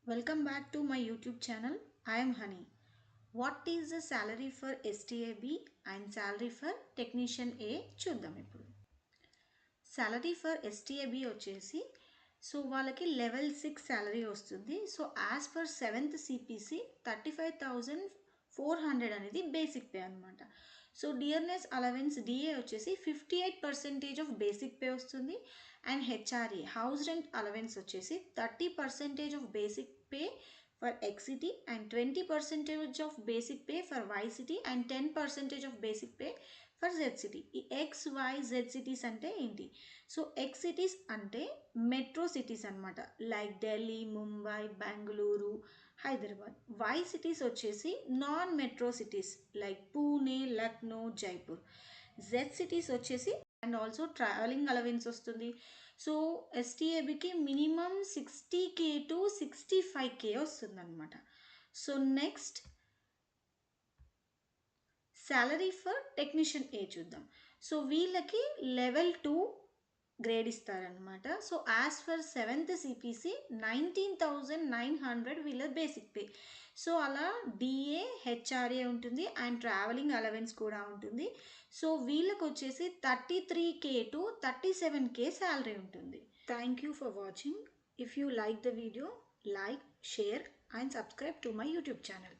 Welcome back to my YouTube channel. I am Honey. What is the salary for STAB and salary for Technician A చూద్దాం ఇప్పుడు. Salary for STAB వచ్చేసి వాళ్ళకి level 6 salary వస్తుంది. As per 7th CPC 35,400 అనేది basic pay అనమాట. Dearness allowance DA వచ్చేసి 58% of basic pay వస్తుంది. And HRA house rent allowance వచ్చేసి 30% of basic pay for X city and 20% of basic pay for Y city and 10% of basic pay for Z city. ఈ X Y Z cities అంటే ఏంటి? X cities అంటే metro cities అనమాట, like Delhi, Mumbai, Bengaluru, Hyderabad. Why cities వచ్చేసి non metro cities like Pune, Lucknow, Jaipur. Z cities వచ్చేసి and also travelling allowance వస్తుంది. ఎస్టీఏబికి minimum 60K to 65K వస్తుంది అనమాట. Next salary for technician A చూద్దాం. వీళ్ళకి లెవెల్ 2 గ్రేడ్ ఇస్తారనమాట. యాజ్ ఫర్ 7th సిపిసి 19,900 వీళ్ళ బేసిక్ పే. అలా డిఏ హెచ్ఆర్ఏ ఉంటుంది అండ్ ట్రావెలింగ్ అలవెన్స్ కూడా ఉంటుంది. వీళ్ళకి వచ్చేసి 33K టు 37K శాలరీ ఉంటుంది. Thank you for watching. If you like the video, like, share and subscribe to my YouTube channel.